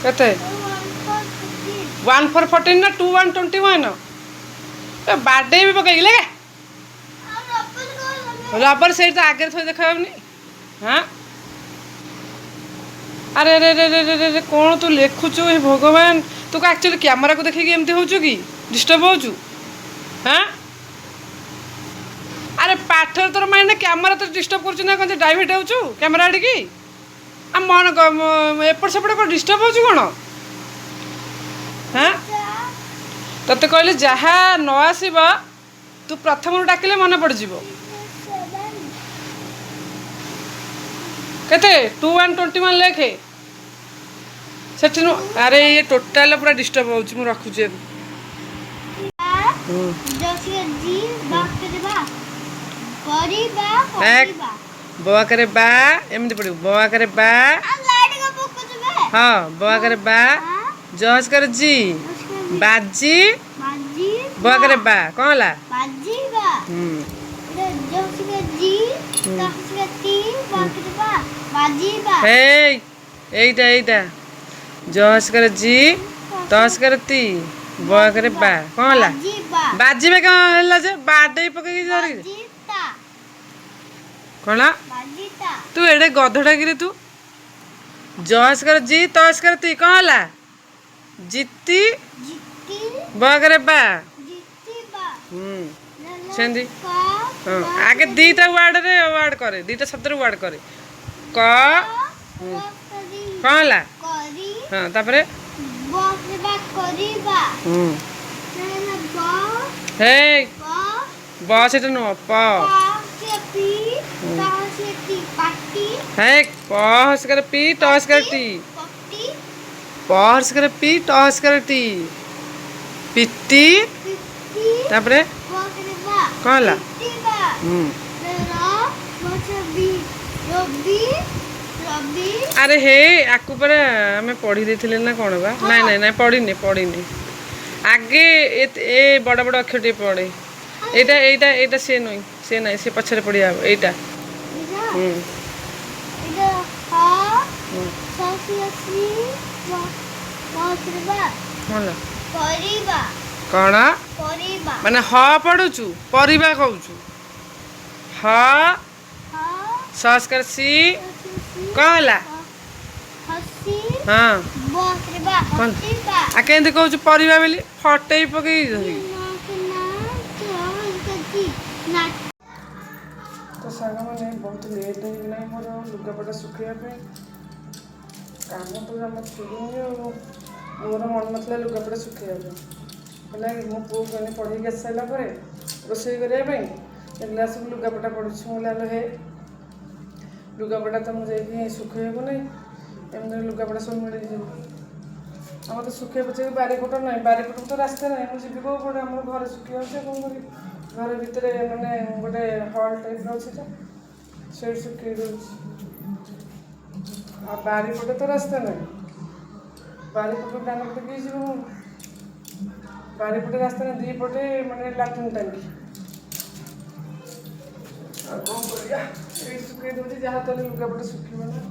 କେତେ 1 4 14 ନା 2 1 21 ବାଡ଼େଇ ବି ପକେଇକି ଲେଖେ ରବର ସେଇଠି ତ ଆଗରେ ଥୋଇ ଦେଖାଯାଉନି ହଁ ଆରେ କ'ଣ ତୁ ଲେଖୁଛୁ ଏ ଭଗବାନ ତୁ ଆକ୍ଚୁଆଲି କ୍ୟାମେରାକୁ ଦେଖିକି ଏମିତି ହେଉଛୁ କି ଡିଷ୍ଟର୍ବ ହେଉଛୁ ହଁ ଆରେ ପାଠରେ ତୋର ମାଇଣ୍ଡ କ୍ୟାମେରା ତ ଡିଷ୍ଟର୍ବ କରୁଛୁ ନା କ'ଣ ଡାଇଭର୍ଟ ହେଉଛୁ କ୍ୟାମେରା ଆଡ଼ିକି ଆମ ମନ ଏପଟ ସେପଟ କ'ଣ ଡିଷ୍ଟର୍ବ ହେଉଛୁ କ'ଣ ହଁ ତତେ କହିଲେ ଯାହା ନ ଆସିବ ତୁ ପ୍ରଥମରୁ ଡାକିଲେ ମନେ ପଡ଼ିଯିବ କେତେ 2 1 21 ଲେଖେ ସେଠି ଆରେ ଇଏ ଟୋଟାଲ ପୁରା ଡିଷ୍ଟର୍ବ ହେଉଛି ମୁଁ ରଖୁଛି ଏବେ ବଆକରେ ବା ଏମିତି ପଡ଼ିବ ବଆକରେ ବା ହଁ ବଆକରେ ବା ଜହଜକରେ ଜି ବାଜି ବଆକରେ ବା କ'ଣ ହେଲା এইটা জহজকরে জি তহজকরে তি বয়াকরে বা କ'ଣ ହେଲା ବାଜିବେ କ'ଣ ହେଲା ଯେ ବାଡ଼େଇ ପକେଇକି ଧରିକି କ'ଣ ତୁ ଏଡ଼େ ଗଧଟାକିରି ତୁ ଜହଜକରେ ଜି ତହଜକରେ ତି କ'ଣ ହେଲା ଜିତି ବୟାକରେ ବା ସେମିତି ହଁ ଆଗେ ଦୁଇଟା ୱାର୍ଡ଼ କରେ ଦୁଇଟା ଶବ୍ଦରେ ୱାର୍ଡ଼ କରେ କ କ'ଣ ହେଲା ହଁ ତାପରେ ହେ ବ ସେଟା ନୁହଁ ପ ହେ ପ ହସ୍କରେ ପି ଟ ହସ୍କରେ ଟି ପ ହସ୍କରେ ପି ଟ ହସ୍କରେ ଟି ପିଟି ତାପରେ କ'ଣ ହେଲା ଆରେ ହେ ଆକୁ ପରା ଆମେ ପଢ଼ି ଦେଇଥିଲେ ନା କ'ଣ ବା ନାଇଁ ପଢ଼ିନି ଆଗେ ଏ ବଡ଼ ବଡ଼ ଅକ୍ଷର ଟିକେ ପଢ଼େ ଏଇଟା ସେ ନୁହେଁ ସେ ନାହିଁ ସେ ପଛରେ ପଢ଼ିବା ହବ ଏଇଟା କ'ଣ ମାନେ ହ ପଢ଼ୁଛୁ ପରିବା କହୁଛୁ ହ ସଂସ୍କାର ସି କ'ଣ ହେଲା ହଁ କେମିତି କହୁଛୁ ପରିବା ବୋଲି ଫଟେଇ ପକେଇ ତ ସାଙ୍ଗମାନେ ବହୁତ ଲେଟ୍ ହେଇଗଲାଣି ମୋର ଲୁଗାପଟା ଶୁଖେଇବା ପାଇଁ କାମ ତ ଜମା ଛୁଡ଼ୁନି ଆଉ ମୋର ମନ ନଥିଲା ଲୁଗାପଟା ଶୁଖେଇବା ପାଇଁ ହେଲା ମୋ ପୁଅକୁ ଏନେ ପଢ଼େଇକି ଆସି ସାରିଲା ପରେ ରୋଷେଇ କରିବା ପାଇଁ ଦେଖିଲା ସବୁ ଲୁଗାପଟା ପଡ଼ୁଛି ମୁଁ ଲାଲ ହେ ଲୁଗାପଟା ତ ମୁଁ ଯାଇକି ଶୁଖେଇବାକୁ ନାହିଁ ଏମିତି ଲୁଗାପଟା ସବୁ ମିଳିଯିବ ଆମର ତ ଶୁଖିବା ପଛେ ବାରିପଟ ନାହିଁ, ବାରିପଟକୁ ତ ରାସ୍ତା ନାହିଁ, ମୁଁ ଯିବି କେଉଁ ପଟେ? ଆମର ଘରେ ଶୁଖିବା ଅଛି, କ'ଣ କରିବି? ଘର ଭିତରେ ମାନେ ଗୋଟେ ହଲ୍ ଟାଇପ୍ର ଅଛି ତ, ସେଇଠି ଶୁଖେଇ ଦେଉଛି। ଆଉ ବାରିପଟେ ତ ରାସ୍ତା ନାହିଁ, ବାରିପଟକୁ ଡାନ ପଟେ କିଏ ଯିବ? ବାରିପଟେ ରାସ୍ତା ନାହିଁ, ଦୁଇ ପଟେ ମାନେ ଲାଟ୍ରିନ୍ ଟାଙ୍କି। ଆଉ କ'ଣ କରିବା? ଏଇଠି ଶୁଖେଇ ଦେଉଛି, ଯାହା ତାହେଲେ ଲୁଗାପଟେ ଶୁଖିବ ନା।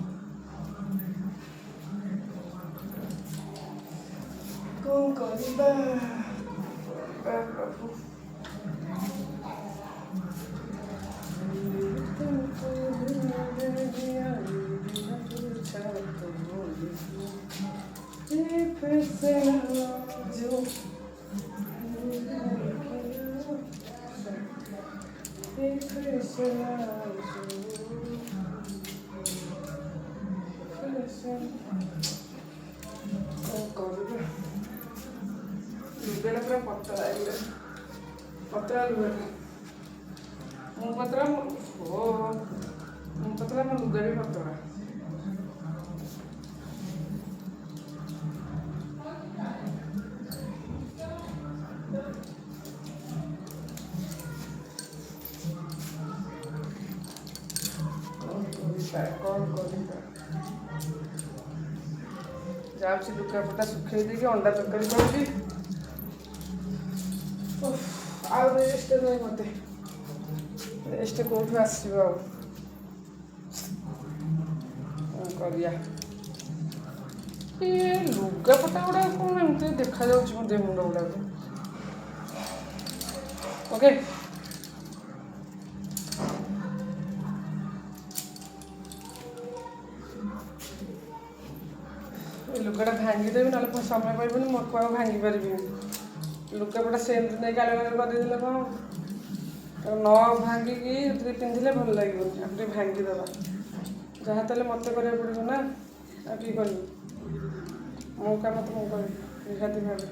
କ'ଣ କରିବା ପ୍ରଭୁ? लुगाटा पूरा पतला पतला लुगाटा मु पतला मु पतला मो लुगा भी पतला। कौन कर जाऊँगी लुगापटा सुखई देकी अंडा तरकारी करी आउ रेस्ट नहीं मत रेस्ट कौटू आसो करिया ये लुगापटा गुड़ा कौन एमती देखा जाऊँ मो मुंड गुड़ाक ओके लुगाटा भांगीदेवी ना समय पाइबनी मो को भांगी पारि लुगापटा सेमती नहीं गाले करदे कौन न भांगिकी पिंधिले भल लगे आप भांगीदे जहाँ तेल मत करा पड़ो ना आगे करी मो काम तो मुझे निहाती भावे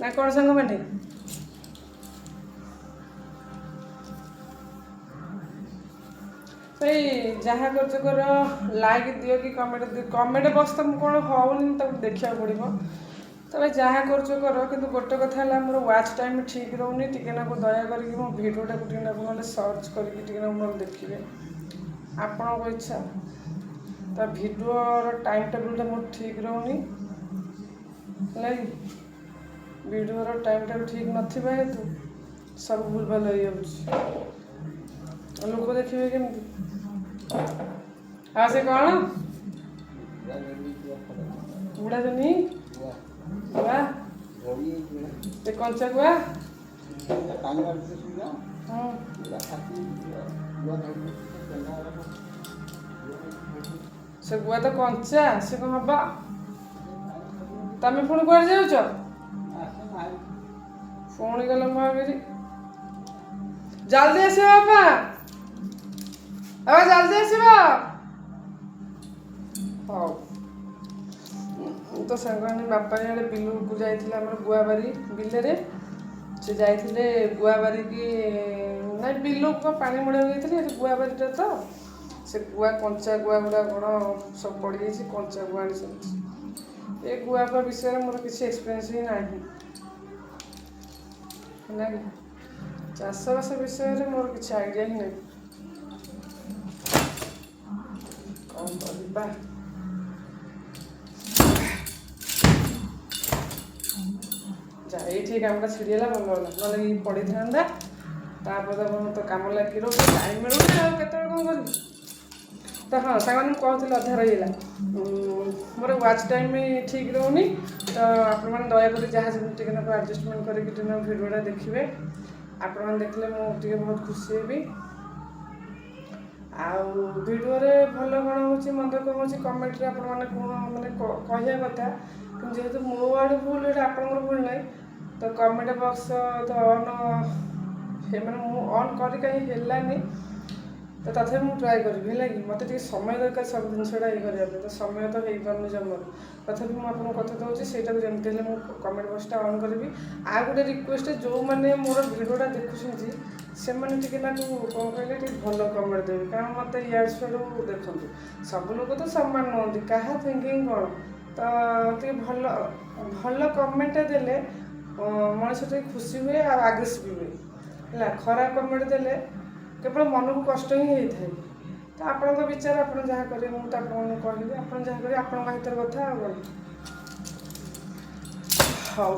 ना कौन सांग मैंने जहाँ कर लाइक दियो कि कमेंट बक्स तो कौन होनी देखा पड़ो तब जहाँ कर कि गोटे कथा है मोर वाच टाइम ठीक रोनी टी दया करके मो भिडियोटा टी सर्च करके देखिए आपण इच्छा तो भिडियोर टाइम टेबुलटा मोर ठीक रोनी भिडियोर टाइम टेबुल ठीक नथिबा हेतु सब भूल भाल हो लोक देखिए केमती हाँ से कौन बुढ़ा जनी गुआ कंचा गुआ से गुआ तो कंचा से कौन हवा तमें पुणी कौन जाऊच पुणी गल महावीर जल्दी आस बापा अब जल्दी आसब हाँ तो सांग बापा इे बिलू को जाइए गुआबारी बिलरे से जाइए गुआबारी की ना बिलू को पानी मुड़ा गई गुआबारीटा तो से गुआ कंचा गुआ गुड़ा कौन सब पड़ गई कंचा गुआ आनी ये गुआ विषय में मोर किसी एक्सपीरियंस ही ना चाषबास विषय में मोर किसी आइडिया ही नहीं कौन करवा ये कामटा छिड़ीगला भल होला ना पड़ी था तो कम लगे रोज टाइम मिलूँ के कौन कर तो हाँ सांग कहते अधा रहीगला मोर वाच टाइम ठीक रोनी तो आपण दया कर जहाँ टे एडजस्टमेंट करके भिडियोटा देखिए आपण देखले मुझे बहुत खुशी हेबी भिडियो भल कौन हो मंद कौन हो कमेंट आप मैंने कहया कथा कि जेहेतु मो आड़ भूल आप भूल ना तो कमेंट बॉक्स तो ऑन मैंने ऑन कर कहीं हेलानी तो तथा मुझे ट्राए करी है कि मत समय दरकार सब जिनसा ये करने तो समय तो हो पार्नि जमर तथा मुझे कथा दूसरी से जमी कमेंट बॉक्सटा ऑन करी आ गोटे रिक्वेस्ट जो मैंने मोर भिडियोटा देखुं से मैंने कौन कहले भल कमेंट देवे कारण मत इाड़ सियाड़ देखते सब लोग तो सामान नुहति क्या थिंकिंग कौन ତ ଟିକେ ଭଲ ଭଲ କମେଣ୍ଟ ଦେଲେ ମଣିଷ ଟିକେ ଖୁସି ହୁଏ ଆଉ ଆଗ୍ରେସିଭ୍ ହୁଏ ହେଲା। ଖରାପ କମେଣ୍ଟ ଦେଲେ କେବଳ ମନକୁ କଷ୍ଟ ହିଁ ହେଇଥାଏ। ତ ଆପଣଙ୍କ ବିଚାର, ଆପଣ ଯାହା କରିବେ, ମୁଁ ତ ଆପଣଙ୍କୁ କହିବି, ଆପଣ ଯାହା କରିବେ ଆପଣଙ୍କ ହାତର କଥା ଆଉ କ'ଣ। ହଉ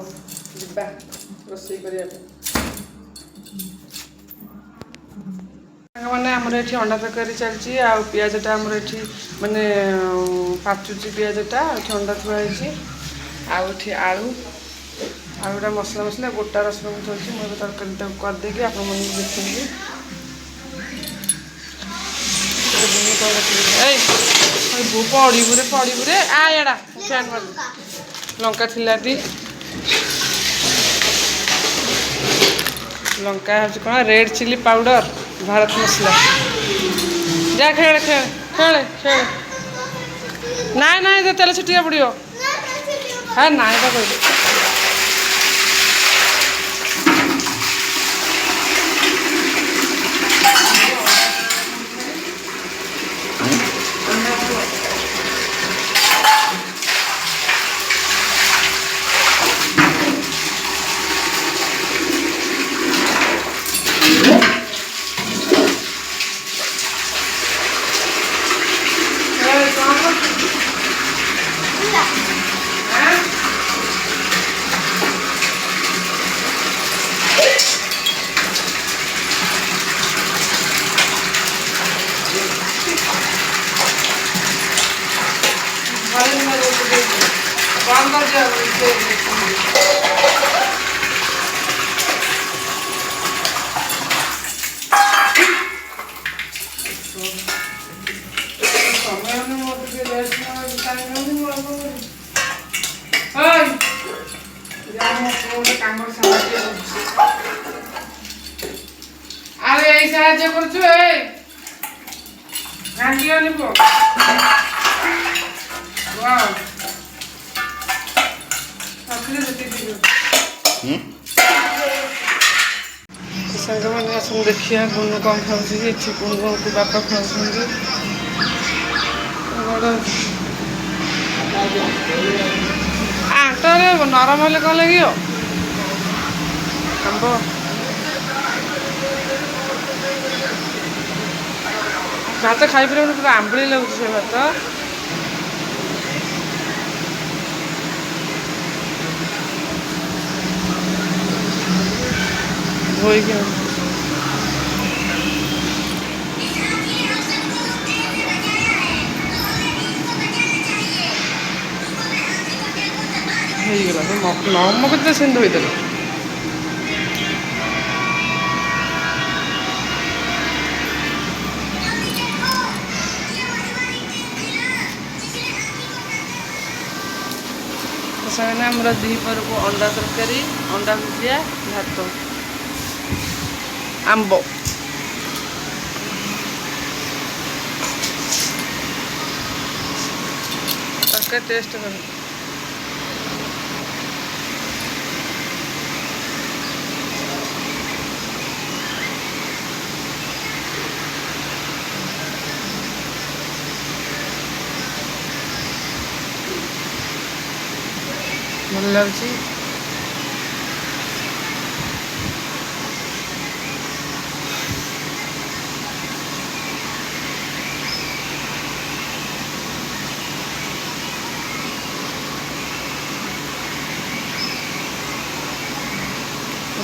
ଯିବା ରୋଷେଇ କରିବା ପାଇଁ। ସାଙ୍ଗମାନେ ଆମର ଏଠି ଅଣ୍ଡା ତରକାରୀ ଚାଲିଛି, ଆଉ ପିଆଜଟା ଆମର ଏଠି ମାନେ ପାଚୁଛି ପିଆଜଟା, ଏଠି ଅଣ୍ଡା ଥୁଆ ହେଇଛି, ଆଉ ଏଠି ଆଳୁ ଆଉ ଗୋଟେ ମସଲା ଗୋଟା ରସୁଣ ଥୋଇଛି। ମୁଁ ଏବେ ତରକାରୀଟାକୁ କରିଦେଇକି ଆପଣମାନଙ୍କୁ ଦେଖେଇବି। ଏଇ ପଡ଼ିବୁରେ ଆଏଡ଼ା ଫ୍ୟାନ୍ ମାର। ଲଙ୍କା ଥିଲାଟି, ଲଙ୍କା ହେଉଛି କ'ଣ ରେଡ୍ ଚିଲି ପାଉଡ଼ର, ଭାରତ ମସଲା। ଯା ଖେଳେ ନାଇଁ ତେଲ ଛିଟିକା ପଡ଼ିବ। ହଁ ନାଇଁ ତ କହିବି। আরে এই সাহায্য করছো এই ঘাঁটিও নিব ওয়াও আসলে যেতে দিও ସାଙ୍ଗମାନେ ଆସନ୍ତୁ ଦେଖିବା ଗୁନୁ କ'ଣ ଖାଉଛି କି। ଏଠି ଗୁନୁକୁ ବାପା ଖାଉଛନ୍ତି। ଆଣ୍ଟରେ ନରମ ହେଲେ କ'ଣ ଲାଗିବ ଆମ୍ବ। ଭାତ ଖାଇପାରିବନି, ପୁରା ଆମ୍ବିଳି ଲାଗୁଛି ସେ ଭାତ। ଧୋଇକି ହେଇଗଲା ନମ କେତେ ସେମିତି ଧୋଇଦେଲେ। ସେମାନେ ଆମର ଦ୍ୱିପହରକୁ ଅଣ୍ଡା ତରକାରୀ, ଅଣ୍ଡା ଭୁଜିଆ, ଭାତ, ଆମ୍ବ। ତରକାରୀ ଟେଷ୍ଟ କର। ଭଲ ଲାଗୁଛି।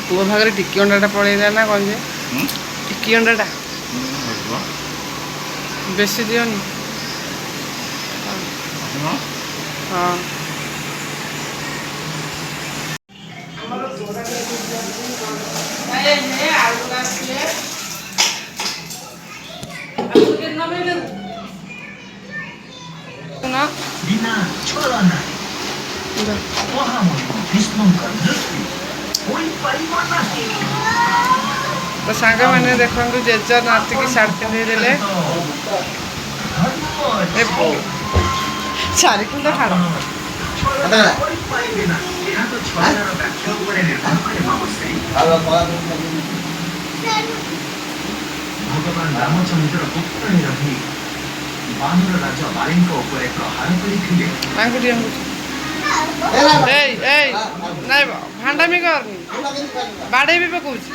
ପୁଅ ଭାଗରେ ଟିକି ଅଣ୍ଡାଟା ପଳେଇଲା ନା କ'ଣ ଯେ? ଟିକି ଅଣ୍ଡାଟା ବେଶୀ ଦିଅନି। ହଁ ତ ସାଙ୍ଗମାନେ ଦେଖନ୍ତୁ ଜେଜ ନାତିକି ଶାଢ଼ୀ ପିନ୍ଧେଇ ଦେଲେ। ଶାଢ଼ୀ ପିନ୍ଧ ଛାଡ଼। ଭଗବାନ ରାମଚନ୍ଦ୍ର ପୁତ୍ର ରହି ବାନର ରାଜା ବାଲିଙ୍କ ଉପରେ ପ୍ରହାର କରିଥିଲେ। ଆଙ୍ଗୁଠି ଏଇ ନାଇଁ ଭାଣ୍ଡାମି କରନି ବାଡ଼େଇ ବି ପକଉଛି।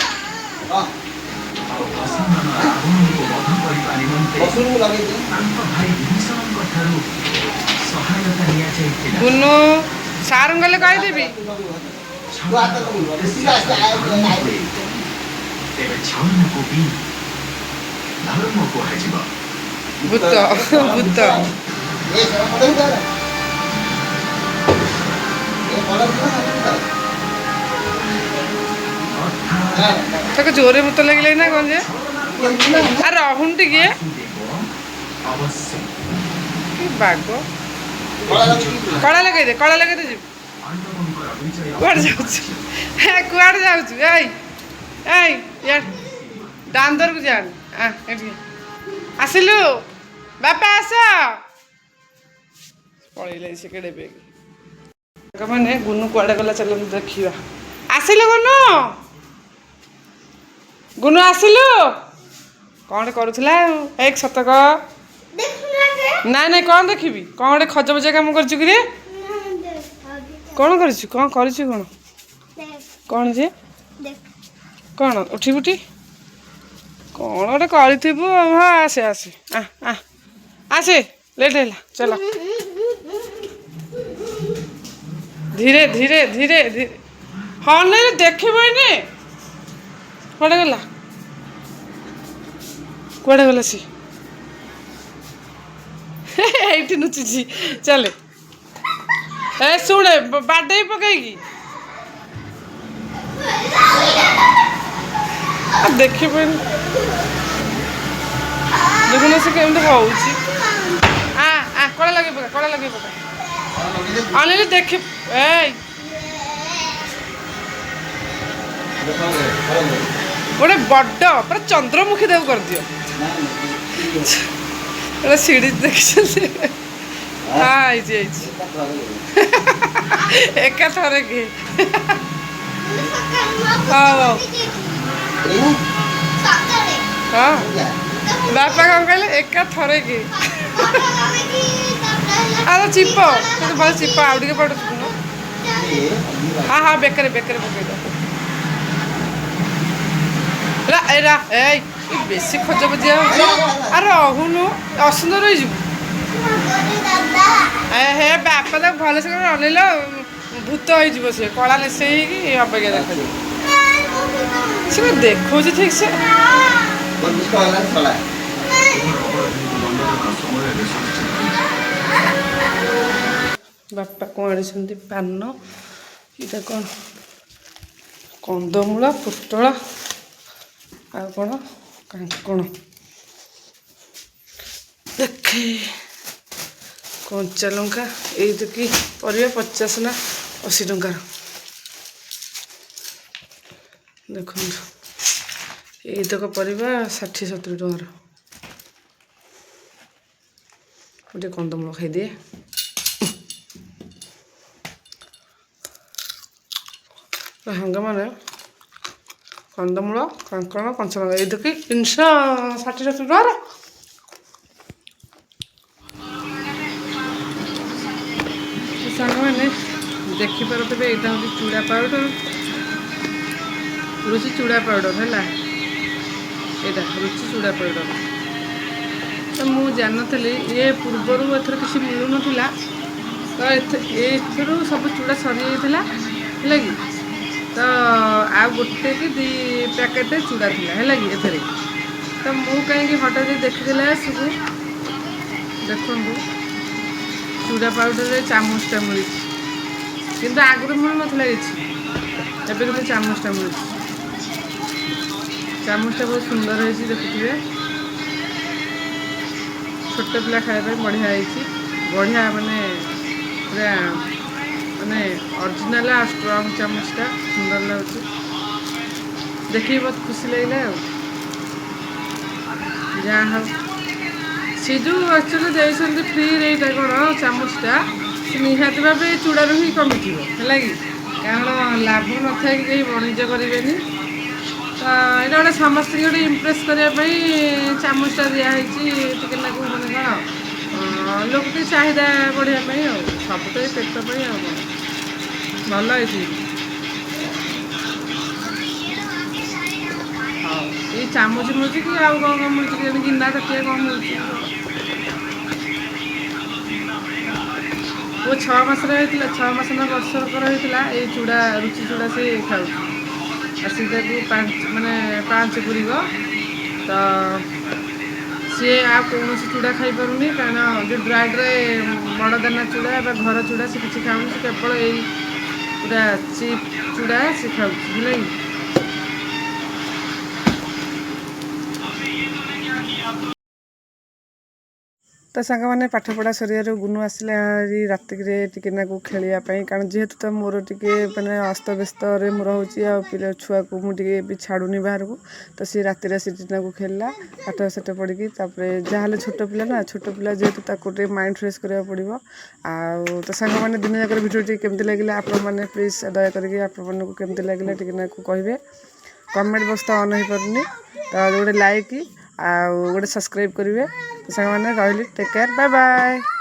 ଆଉ ଭୀଷ୍ମମାନ ରାବଣଙ୍କୁ ବଧ କରିବା ନିମନ୍ତେ ତାଙ୍କ ଭାଇ ଭୀଷଣଙ୍କ ଠାରୁ ସହାୟତା ନିଆଯାଇଥିଲା। ଗୁନୁ ସାର୍ ଗଲେ କହିଦେବି। ତେବେ ଛଳନାକୁ ବି ଧର୍ମ କୁହାଯିବ। ଭୂତ ଭୂତ ତାକୁ ଜୋରେ ଭୂତ ଲାଗିଲା ନା କ'ଣ ଯେ? ଆରେ ରହୁନ ଟିକେ ଅବଶ୍ୟ କି ବାଗ କଳା ଲଗେଇଦେ ଯିବୁ। ପାଣ୍ଡବଙ୍କର ବିଜୟ କୁଆଡ଼େ ଯାଉଛୁ କୁଆଡ଼େ ଯାଉଛୁ? ଏଇ ଏଇ ଦାନ୍ଦରକୁ ଯାଆନି ଏଠି ଆସିଲୁ ବାପା ଆସ ପଳେଇଲେ ସେ କେଡ଼େ ବେଗ। ମାନେ ଗୁନୁ କୁଆଡ଼େ ଗଲା ଚାଲନ୍ତୁ ଦେଖିବା। ଆସିଲୁ ଗୁନୁ ଆସିଲୁ କ'ଣ କରୁଥିଲା ଆଉ ଏକ ସତକ ନାଇଁ କ'ଣ ଦେଖିବି? କ'ଣ ଗୋଟେ ଖଜ ବଜା କାମ କରିଛୁ କି ରେ? କ'ଣ କରିଛୁ କ'ଣ ଯେ କ'ଣ ଉଠି ବୁଠି କ'ଣ ଗୋଟେ କରିଥିବୁ? ହଁ ଆସେ ଆସେ ଲେଟ୍ ହେଲା ଚାଲ ଧୀରେ ଧୀରେ ଧୀରେ ଧୀରେ। ହଁ ନାଇଁ ଦେଖିବ ଏଇନେ କୁଆଡ଼େ ଗଲା ସି ଏଇଠି ନୁଚିଛି ଚାଲେ। ଏ ଶୁଣେ ବାଡ଼େଇ ପକେଇକି ଦେଖିବନି ଦେଖୁନ ସେ କେମିତି ହଉଛି। କଳା ଲଗେଇ ପକା ଅନେଇଲେ ଦେଖି। ଏଇ ଗୋଟେ ବଡ଼ ପୁରା ଚନ୍ଦ୍ରମୁଖୀ ଦେବୁ କରିଦିଅ। ଗୋଟେ ସିଡ଼ି ଦେଖିଛନ୍ତି? ହେଇଛି ଏକାଥରେ କି ହଉ ହଁ ବାପା କ'ଣ କହିଲେ ଏକାଥରେ କି ଚିପ କିନ୍ତୁ ଭଲ ଚିପ ଆଉ ଟିକେ ପଡ଼ୁଛି। ହଁ ବେକରେ ପକେଇଦ। ଏଇ ବେଶୀ ଖୋଜ ବଜିଆ ହଉଛି। ଆରେ ରହୁନୁ ଅସୁନ୍ଦର ହେଇଯିବୁ। ହେ ବାପା ତାକୁ ଭଲସେ ଅନେଇଲ ଭୂତ ହେଇଯିବ ସେ କଳା ଲେସେଇ ହେଇକି ଅପେକ୍ଷା ଦେଖାଯିବ। ସେ ଦେଖଉଛି ଠିକ ସେ ବାପା କ'ଣ ଆଣିଛନ୍ତି ପାନ ଏଇଟା କ'ଣ କନ୍ଦମୂଳ ପୋଟଳ ଆଉ କ'ଣ କାଙ୍କଣ ଦେଖେ କଞ୍ଚା ଲଙ୍କା ଏଇତିକି ପରିବା 50 ନା 80 ଟଙ୍କାର। ଦେଖନ୍ତୁ ଏଇତକ ପରିବା 60-70 ଟଙ୍କାର। ଗୋଟେ କନ୍ଦମୂଳ ଖାଇଦିଏ। ସାଙ୍ଗମାନେ କନ୍ଦମୂଳ କାଙ୍କଣ କଞ୍ଚାଲଙ୍କା ଏଇତିକି 360-70 ଟଙ୍କାର। ସାଙ୍ଗମାନେ ଦେଖିପାରୁଥିବେ ଏଇଟା ହେଉଛି ଚୁଡ଼ା ପାଉଡ଼ର ରୁଚି ଚୁଡ଼ା ପାଉଡ଼ର ହେଲା। ଏଇଟା ରୁଚି ଚୁଡ଼ା ପାଉଡ଼ର ତ ମୁଁ ଜାଣିନଥିଲି ଏ ପୂର୍ବରୁ ଏଥର କିଛି ମିଳୁନଥିଲା। ତ ଏଥିରୁ ସବୁ ଚୁଡ଼ା ସରିଯାଇଥିଲା ହେଲା କି। ତ ଆଉ ଗୋଟେ କି 2 ପ୍ୟାକେଟ୍ ଚୁଡ଼ା ଥିଲା ହେଲା କି ଏଥିରେ। ତ ମୁଁ କାହିଁକି ହଠାତ୍ ଦେଖିଦେଲା ଆସିକି ଦେଖନ୍ତୁ ଚୁଡ଼ା ପାଉଡ଼ରରେ ଚାମଚଟା ମିଳିଛି କିନ୍ତୁ ଆଗରୁ ମିଳୁନଥିଲା କିଛି। ଏବେ କିନ୍ତୁ ଚାମଚଟା ମିଳୁଛି। ଚାମଚଟା ବହୁତ ସୁନ୍ଦର ହେଇଛି ଦେଖୁଥିବେ। ଛୋଟ ପିଲା ଖାଇବା ପାଇଁ ବଢ଼ିଆ ହେଇଛି। ବଢ଼ିଆ ମାନେ ପୁରା ମାନେ ଅରିଜିନାଲ ଆଉ ଷ୍ଟ୍ରଙ୍ଗ ଚାମଚଟା ସୁନ୍ଦର ଲାଗୁଛି ଦେଖିକି ବହୁତ ଖୁସି ଲାଗିଲା। ଆଉ ଯାହା ହଉ ସେ ଯେଉଁ ଆକ୍ଚୁଆଲି ଦେଇଛନ୍ତି ଫ୍ରିରେ ଏଇଟା କ'ଣ ଚାମଚଟା ସେ ନିହାତି ଭାବେ ଚୁଡ଼ାରୁ ହିଁ କମିଥିବ ହେଲା କି। କାରଣ ଲାଭ ନଥାଏ କି କେହି ବାଣିଜ୍ୟ କରିବେନି। ତ ଏଇଟା ଗୋଟେ ସମସ୍ତଙ୍କୁ ଗୋଟେ ଇମ୍ପ୍ରେସ୍ କରିବା ପାଇଁ ଚାମଚଟା ଦିଆହେଇଛି ଟିକେ ନାକୁ ମାନେ କ'ଣ ହଁ ଲୋକ ଟିକେ ଚାହିଦା ବଢ଼ିବା ପାଇଁ ଆଉ ସବୁ ତ ଏଇ ପେଟ ପାଇଁ ଆଉ କ'ଣ ଭଲ ହେଇଛି। ହଉ ଏଇ ଚାମଚ ମିଳୁଛି କି ଆଉ କ'ଣ କ'ଣ ମିଳୁଛି କି ଗିନା ତାଟିଆ କ'ଣ ମିଳୁଛି। ଓ 6 ମାସର ହେଇଥିଲା 6 ମାସ ନା ବର୍ଷକର ହେଇଥିଲା ଏଇ ଚୁଡ଼ା ରୁଚି ଚୁଡ଼ା ସେ ଖାଉଛି ଆସିକି ତାକୁ 5 ପୁରିବ ତ ସିଏ ଆଉ କୌଣସି ଚୁଡ଼ା ଖାଇପାରୁନି କାରଣ ଯେଉଁ ଡ୍ରାଇଡ୍ରେ ବଡ଼ ଦାନା ଚୁଡ଼ା ବା ଘର ଚୁଡ଼ା ସେ କିଛି ଖାଉନି ସେ କେବଳ ଏଇ ପୁରା ଚିପ୍ ଚୁଡ଼ା ସେ ଖାଉଛି ହେଲା କି। ତ ସାଙ୍ଗମାନେ ପାଠପଢ଼ା ସରିବାରୁ ଗୁନୁ ଆସିଲା ରାତିରେ ଟିକେ ନାକୁ ଖେଳିବା ପାଇଁ କାରଣ ଯେହେତୁ ତ ମୋର ଟିକେ ମାନେ ଅସ୍ତବ୍ୟସ୍ତରେ ମୁଁ ରହୁଛି ଆଉ ପିଲା ଛୁଆକୁ ମୁଁ ଟିକେ ବି ଛାଡ଼ୁନି ବାହାରକୁ ତ ସିଏ ରାତିରେ ଆସି ନାକୁ ଖେଳିଲା ପାଠ ସାଠ ପଢ଼ିକି ତାପରେ ଯାହାହେଲେ ଛୋଟ ପିଲା ନା ଛୋଟ ପିଲା ଯେହେତୁ ତାକୁ ଟିକେ ମାଇଣ୍ଡ ଫ୍ରେଶ୍ କରିବାକୁ ପଡ଼ିବ। ଆଉ ତ ସାଙ୍ଗମାନେ ଦିନ ଯାକର ଭିଡ଼ିଓ ଟିକେ କେମିତି ଲାଗିଲା ଆପଣମାନେ ପ୍ଲିଜ୍ ଦୟାକରିକି ଆପଣମାନଙ୍କୁ କେମିତି ଲାଗିଲା ଟିକେ ନାକୁ କହିବେ। କମେଣ୍ଟ ବକ୍ସ ତ ଅନ୍ ହେଇପାରୁନି ତ ଗୋଟେ ଲାଇକ୍ ଆଉ ଗୋଟେ ସବସ୍କ୍ରାଇବ୍ କରିବେ। ସାଙ୍ଗମାନେ ରହିଲି ଟେକ୍ କେୟାର ବାଏ ବାଏ।